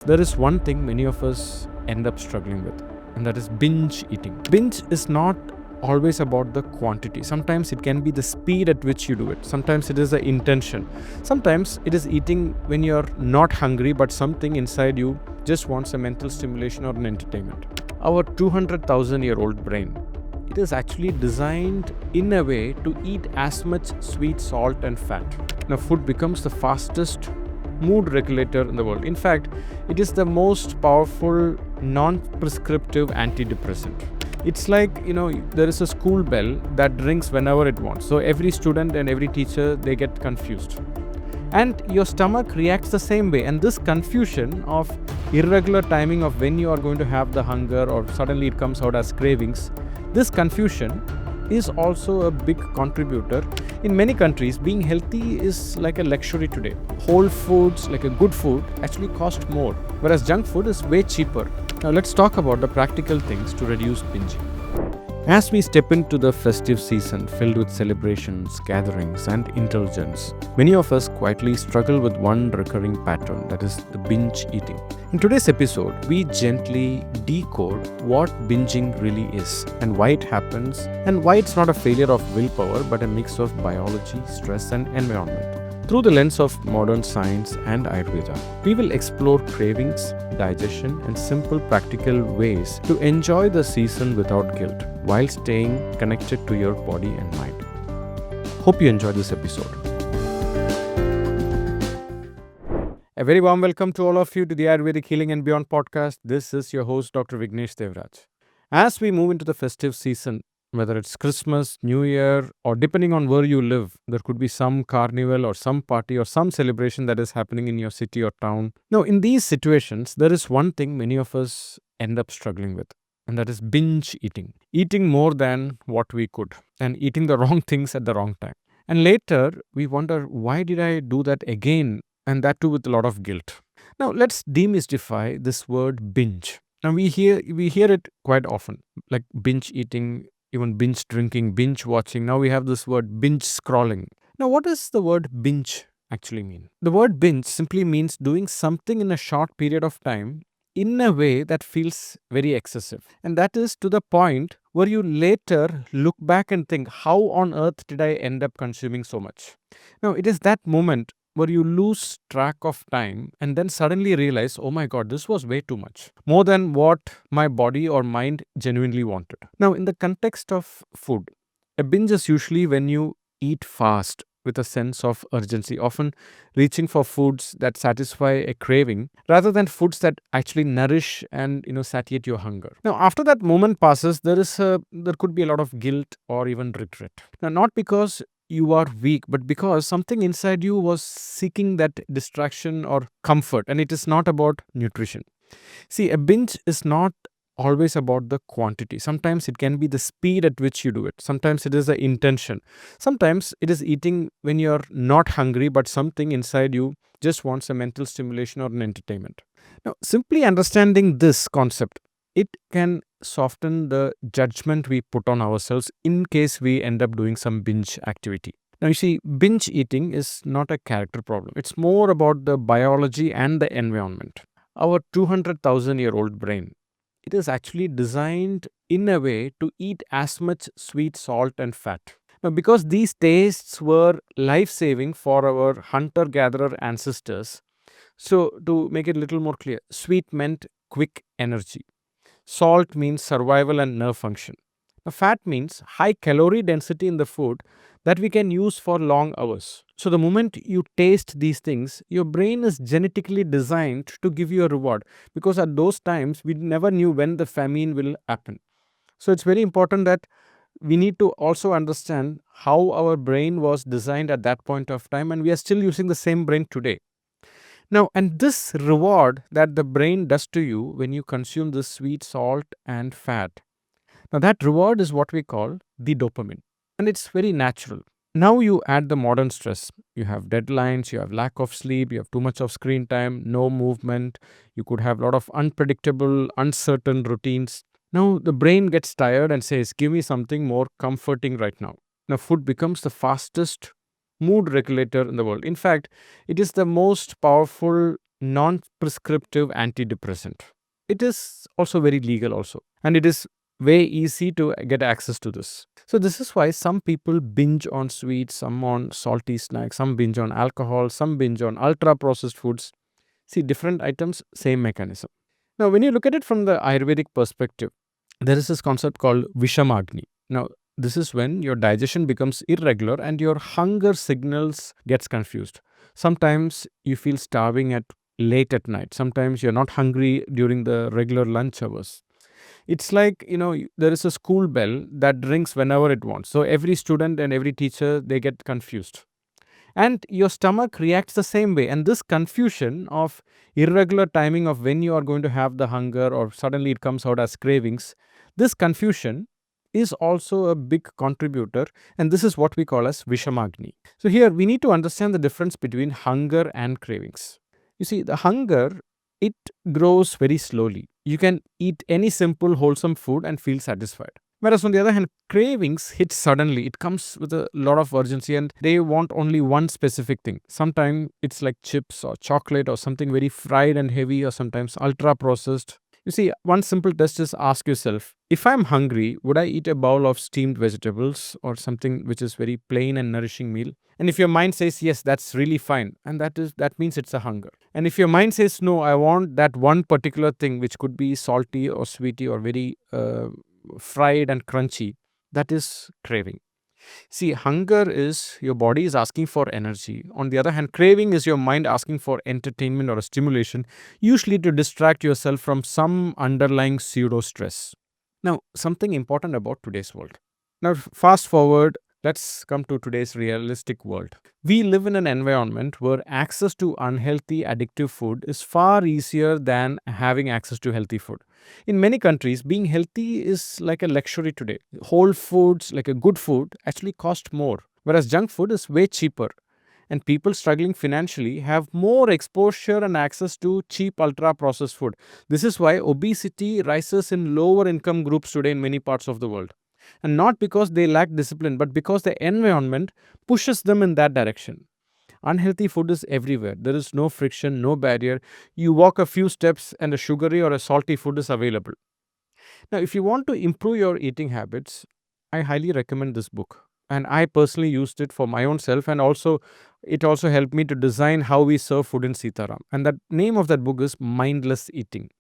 There is one thing many of us end up struggling with, and that is binge eating. Binge is not always about the quantity. Sometimes it can be the speed at which you do it. Sometimes it is the intention. Sometimes it is eating when you're not hungry, but something inside you just wants a mental stimulation or an entertainment. Our 200,000-year-old brain, it is actually designed in a way to eat as much sweet, salt, and fat. Now, food becomes the fastest mood regulator in the world. In fact, it is the most powerful non-prescriptive antidepressant. It's like, there is a school bell that rings whenever it wants. So every student and every teacher, they get confused. And your stomach reacts the same way. And this confusion of irregular timing of when you are going to have the hunger or suddenly it comes out as cravings, this confusion is also a big contributor. In many countries, being healthy is like a luxury today. Whole foods, like a good food, actually cost more, whereas junk food is way cheaper. Now let's talk about the practical things to reduce binging. As we step into the festive season filled with celebrations, gatherings, and indulgence, many of us quietly struggle with one recurring pattern, that is the binge eating. In today's episode, we gently decode what binging really is and why it happens, and why it's not a failure of willpower but a mix of biology, stress, and environment. Through the lens of modern science and Ayurveda, we will explore cravings, digestion, and simple practical ways to enjoy the season without guilt while staying connected to your body and mind. Hope you enjoyed this episode. A very warm welcome to all of you to the Ayurvedic Healing and Beyond podcast. This is your host, Dr. Vignesh Devraj. As we move into the festive season, whether it's Christmas, New Year, or depending on where you live, there could be some carnival or some party or some celebration that is happening in your city or town. Now, in these situations, there is one thing many of us end up struggling with, and that is binge eating. Eating more than what we could and eating the wrong things at the wrong time. And later, we wonder, why did I do that again? And that too with a lot of guilt. Now, let's demystify this word binge. Now, we hear it quite often, like binge eating, even binge drinking, binge watching. Now we have this word binge scrolling. Now, what does the word binge actually mean? The word binge simply means doing something in a short period of time in a way that feels very excessive. And that is to the point where you later look back and think, how on earth did I end up consuming so much? Now, it is that moment where you lose track of time and then suddenly realize, oh my God, this was way too much. More than what my body or mind genuinely wanted. Now, in the context of food, a binge is usually when you eat fast with a sense of urgency, often reaching for foods that satisfy a craving rather than foods that actually nourish and satiate your hunger. Now, after that moment passes, there could be a lot of guilt or even regret. Now, not because you are weak, but because something inside you was seeking that distraction or comfort, and it is not about nutrition. See, a binge is not always about the quantity. Sometimes it can be the speed at which you do it. Sometimes it is the intention. Sometimes it is eating when you're not hungry, but something inside you just wants a mental stimulation or an entertainment. Now, simply understanding this concept, it can soften the judgment we put on ourselves in case we end up doing some binge activity. Now, you see, binge eating is not a character problem. It's more about the biology and the environment. Our 200,000-year-old brain, it is actually designed in a way to eat as much sweet, salt, and fat. Now, because these tastes were life-saving for our hunter-gatherer ancestors, so to make it a little more clear, sweet meant quick energy. Salt means survival and nerve function. Now, fat means high calorie density in the food that we can use for long hours. So the moment you taste these things, your brain is genetically designed to give you a reward, because at those times we never knew when the famine will happen. So it's very important that we need to also understand how our brain was designed at that point of time, and we are still using the same brain today. Now, and this reward that the brain does to you when you consume this sweet, salt, and fat, now that reward is what we call the dopamine. And it's very natural. Now you add the modern stress. You have deadlines, you have lack of sleep, you have too much of screen time, no movement. You could have a lot of unpredictable, uncertain routines. Now the brain gets tired and says, give me something more comforting right now. Now food becomes the fastest mood regulator in the world. In fact, it is the most powerful non-prescriptive antidepressant. It is also very legal also, and it is way easy to get access to this. So this is why some people binge on sweets, some on salty snacks, some binge on alcohol, some binge on ultra processed foods. See, different items, same mechanism. Now, when you look at it from the Ayurvedic perspective, there is this concept called Vishamagni. Now, this is when your digestion becomes irregular and your hunger signals gets confused. Sometimes you feel starving at late at night. Sometimes you're not hungry during the regular lunch hours. It's like, there is a school bell that rings whenever it wants. So every student and every teacher, they get confused. And your stomach reacts the same way. And this confusion of irregular timing of when you are going to have the hunger or suddenly it comes out as cravings, this confusion is also a big contributor, and this is what we call as Vishamagni. So here we need to understand the difference between hunger and cravings. You see, the hunger, it grows very slowly. You can eat any simple wholesome food and feel satisfied. Whereas on the other hand, cravings hit suddenly. It comes with a lot of urgency and they want only one specific thing. Sometimes it's like chips or chocolate or something very fried and heavy, or sometimes ultra processed. You see, one simple test is ask yourself, if I'm hungry, would I eat a bowl of steamed vegetables or something which is very plain and nourishing meal? And if your mind says yes, that's really fine, and that means it's a hunger. And if your mind says no, I want that one particular thing which could be salty or sweety or very fried and crunchy, that is craving. See, hunger is your body is asking for energy. On the other hand, craving is your mind asking for entertainment or a stimulation, usually to distract yourself from some underlying pseudo stress. Now, something important about today's world. Now, fast forward, let's come to today's realistic world. We live in an environment where access to unhealthy, addictive food is far easier than having access to healthy food. In many countries, being healthy is like a luxury today. Whole foods, like a good food, actually cost more, whereas junk food is way cheaper. And people struggling financially have more exposure and access to cheap ultra processed food. This is why obesity rises in lower income groups today in many parts of the world. And not because they lack discipline, but because the environment pushes them in that direction. Unhealthy food is everywhere. There is no friction, no barrier. You walk a few steps and a sugary or a salty food is available. Now, if you want to improve your eating habits, I highly recommend this book. And I personally used it for my own self, and also it also helped me to design how we serve food in Sitaram. And the name of that book is Mindless Eating.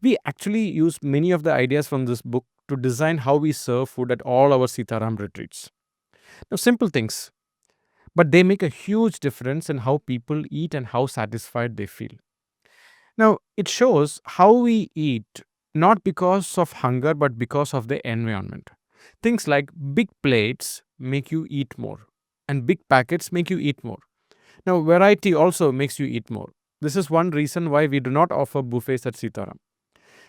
We actually use many of the ideas from this book to design how we serve food at all our Sitaram retreats. Now, simple things, but they make a huge difference in how people eat and how satisfied they feel. Now, it shows how we eat not because of hunger but because of the environment. Things like big plates make you eat more, and big packets make you eat more. Now, variety also makes you eat more. This is one reason why we do not offer buffets at Sitaram.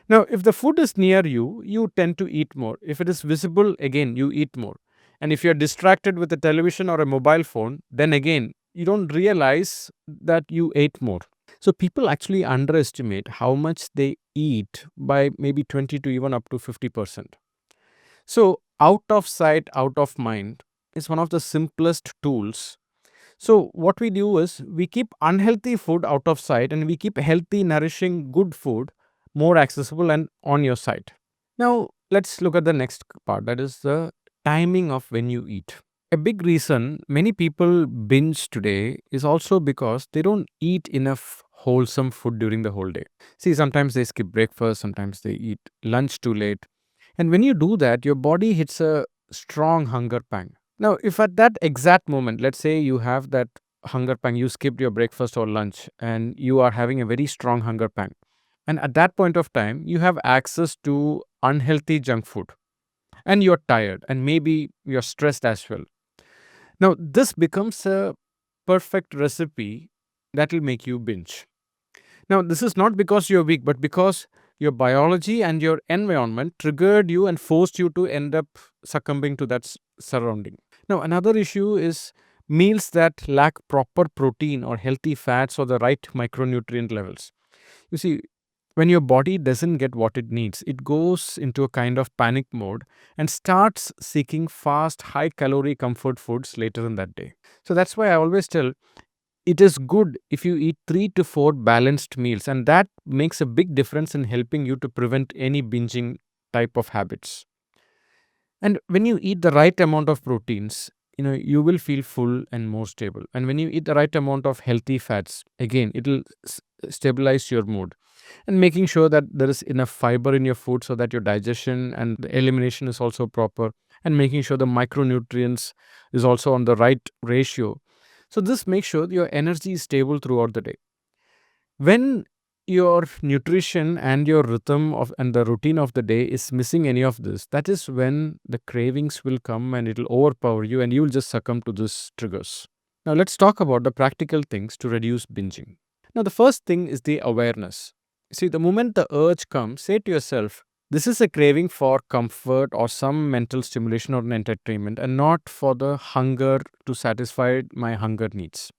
Now, if the food is near you, you tend to eat more. If it is visible, again, you eat more. And if you're distracted with a television or a mobile phone, then again, you don't realize that you ate more. So people actually underestimate how much they eat by maybe 20 to even up to 50%. So out of sight, out of mind is one of the simplest tools. So what we do is we keep unhealthy food out of sight and we keep healthy, nourishing, good food more accessible and on your site. Now let's look at the next part, that is the timing of when you eat. A big reason many people binge today is also because they don't eat enough wholesome food during the whole day. See, sometimes they skip breakfast, sometimes they eat lunch too late. And when you do that, your body hits a strong hunger pang. Now, if at that exact moment, let's say you have that hunger pang, you skipped your breakfast or lunch, and you are having a very strong hunger pang. And at that point of time, you have access to unhealthy junk food, and you're tired, and maybe you're stressed as well. Now, this becomes a perfect recipe that will make you binge. Now, this is not because you're weak, but because your biology and your environment triggered you and forced you to end up succumbing to that surrounding. Now, another issue is meals that lack proper protein or healthy fats or the right micronutrient levels. You see, when your body doesn't get what it needs, it goes into a kind of panic mode and starts seeking fast, high calorie comfort foods later in that day. So that's why I always tell, it is good if you eat 3 to 4 balanced meals, and that makes a big difference in helping you to prevent any binging type of habits. And when you eat the right amount of proteins, you will feel full and more stable. And when you eat the right amount of healthy fats, again, it'll stabilize your mood. And making sure that there is enough fiber in your food so that your digestion and the elimination is also proper, and making sure the micronutrients is also on the right ratio. So this makes sure your energy is stable throughout the day. When your nutrition and your rhythm of and the routine of the day is missing any of this, that is when the cravings will come and it'll overpower you and you will just succumb to these triggers. Now let's talk about the practical things to reduce binging. Now the first thing is the awareness. See, the moment the urge comes, say to yourself, this is a craving for comfort or some mental stimulation or an entertainment, and not for the hunger to satisfy my hunger needs.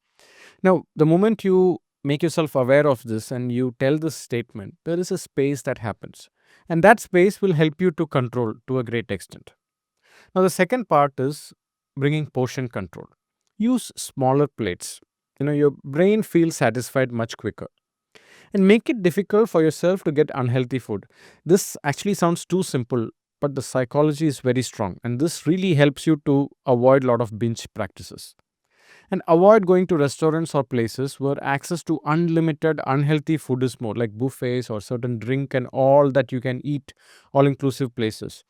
Now, the moment you make yourself aware of this and you tell this statement, there is a space that happens. And that space will help you to control to a great extent. Now, the second part is bringing portion control. Use smaller plates. Your brain feels satisfied much quicker. And make it difficult for yourself to get unhealthy food. This actually sounds too simple, but the psychology is very strong. And this really helps you to avoid a lot of binge practices. And avoid going to restaurants or places where access to unlimited unhealthy food is more, like buffets or certain drink and all that you can eat, all inclusive places.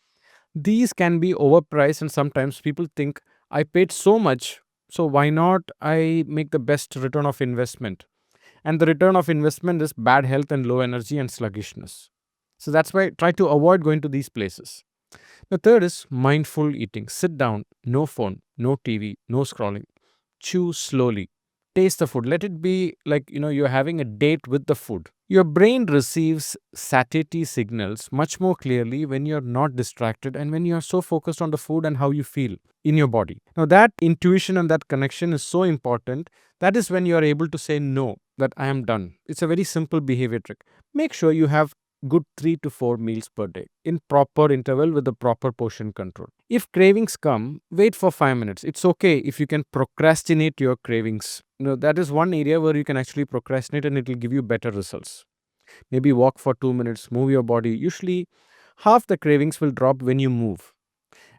These can be overpriced, and sometimes people think, I paid so much, so why not I make the best return of investment? And the return of investment is bad health and low energy and sluggishness. So that's why try to avoid going to these places. The third is mindful eating. Sit down, no phone, no TV, no scrolling. Chew slowly. Taste the food. Let it be like, you're having a date with the food. Your brain receives satiety signals much more clearly when you're not distracted and when you're so focused on the food and how you feel in your body. Now, that intuition and that connection is so important. That is when you're able to say no, that I am done. It's a very simple behavior trick. Make sure you have good 3 to 4 meals per day in proper interval with the proper portion control. If cravings come, wait for 5 minutes. It's okay if you can procrastinate your cravings. That is one area where you can actually procrastinate and it will give you better results. Maybe walk for 2 minutes, move your body. Usually half the cravings will drop when you move.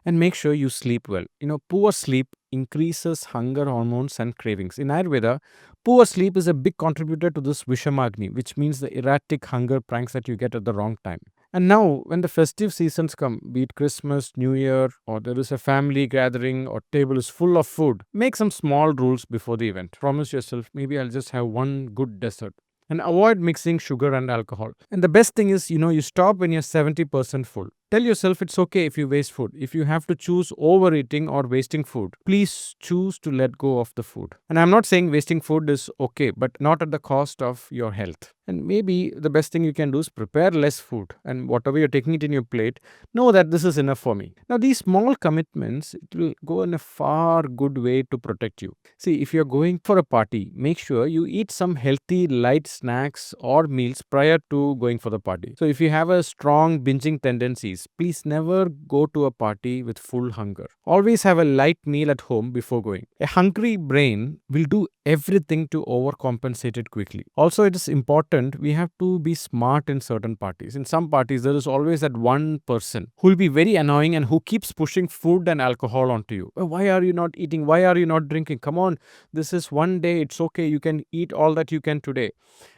And make sure you sleep well. Poor sleep increases hunger hormones and cravings. In Ayurveda, poor sleep is a big contributor to this Vishamagni, which means the erratic hunger pranks that you get at the wrong time. And now, when the festive seasons come, be it Christmas, New Year, or there is a family gathering, or table is full of food, make some small rules before the event. Promise yourself, maybe I'll just have one good dessert. And avoid mixing sugar and alcohol. And the best thing is, you stop when you're 70% full. Tell yourself it's okay if you waste food. If you have to choose overeating or wasting food, please choose to let go of the food. And I'm not saying wasting food is okay, but not at the cost of your health. And maybe the best thing you can do is prepare less food, and whatever you're taking it in your plate, know that this is enough for me. Now, these small commitments, it will go in a far good way to protect you. See, if you're going for a party, make sure you eat some healthy, light snacks or meals prior to going for the party. So, if you have a strong binging tendencies, please never go to a party with full hunger. Always have a light meal at home before going. A hungry brain will do everything to overcompensate it quickly. Also, it is important we have to be smart in certain parties. In some parties, there is always that one person who will be very annoying and who keeps pushing food and alcohol onto you. Why are you not eating? Why are you not drinking? Come on, this is one day. It's okay. You can eat all that you can today.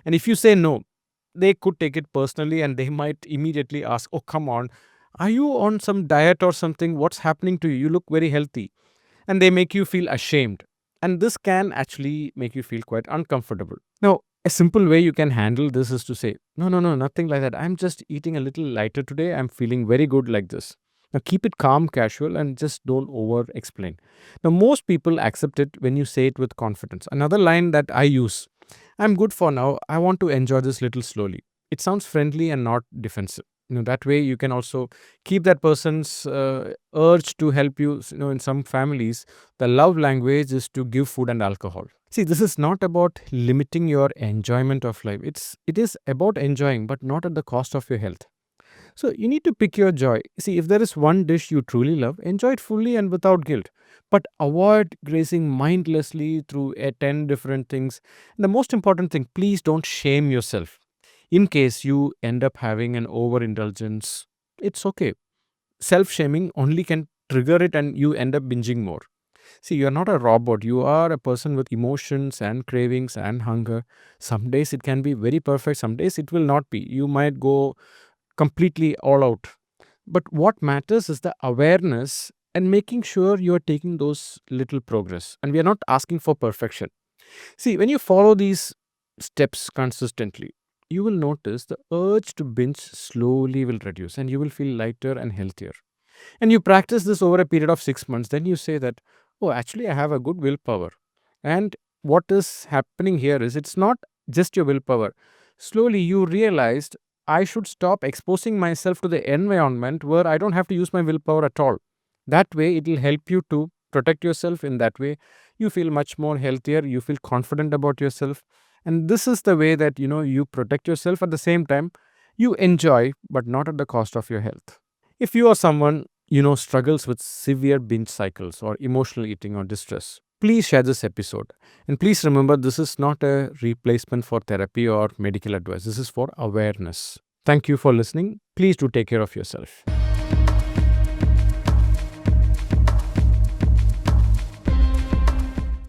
And if you say no, they could take it personally and they might immediately ask, oh, come on, are you on some diet or something? What's happening to you? You look very healthy. And they make you feel ashamed. And this can actually make you feel quite uncomfortable. Now, a simple way you can handle this is to say, no, no, no, nothing like that. I'm just eating a little lighter today. I'm feeling very good like this. Now, keep it calm, casual, and just don't over explain. Now, most people accept it when you say it with confidence. Another line that I use, I'm good for now. I want to enjoy this little slowly. It sounds friendly and not defensive. That way you can also keep that person's urge to help you. In some families, the love language is to give food and alcohol. See, this is not about limiting your enjoyment of life. It is about enjoying, but not at the cost of your health. So you need to pick your joy. See, if there is one dish you truly love, enjoy it fully and without guilt. But avoid grazing mindlessly through 10 different things. And the most important thing, please don't shame yourself. In case you end up having an overindulgence, it's okay. Self shaming only can trigger it and you end up binging more. See, you're not a robot. You are a person with emotions and cravings and hunger. Some days it can be very perfect, some days it will not be. You might go completely all out. But what matters is the awareness and making sure you are taking those little progress. And we are not asking for perfection. See, when you follow these steps consistently, you will notice the urge to binge slowly will reduce and you will feel lighter and healthier. And you practice this over a period of 6 months, then you say that, oh, actually, I have a good willpower. And what is happening here is it's not just your willpower. Slowly, you realized I should stop exposing myself to the environment where I don't have to use my willpower at all. That way, it will help you to protect yourself. In that way, you feel much more healthier, you feel confident about yourself. And this is the way that you protect yourself at the same time. You enjoy, but not at the cost of your health. If you are someone struggles with severe binge cycles or emotional eating or distress, please share this episode. And please remember, this is not a replacement for therapy or medical advice. This is for awareness. Thank you for listening. Please do take care of yourself.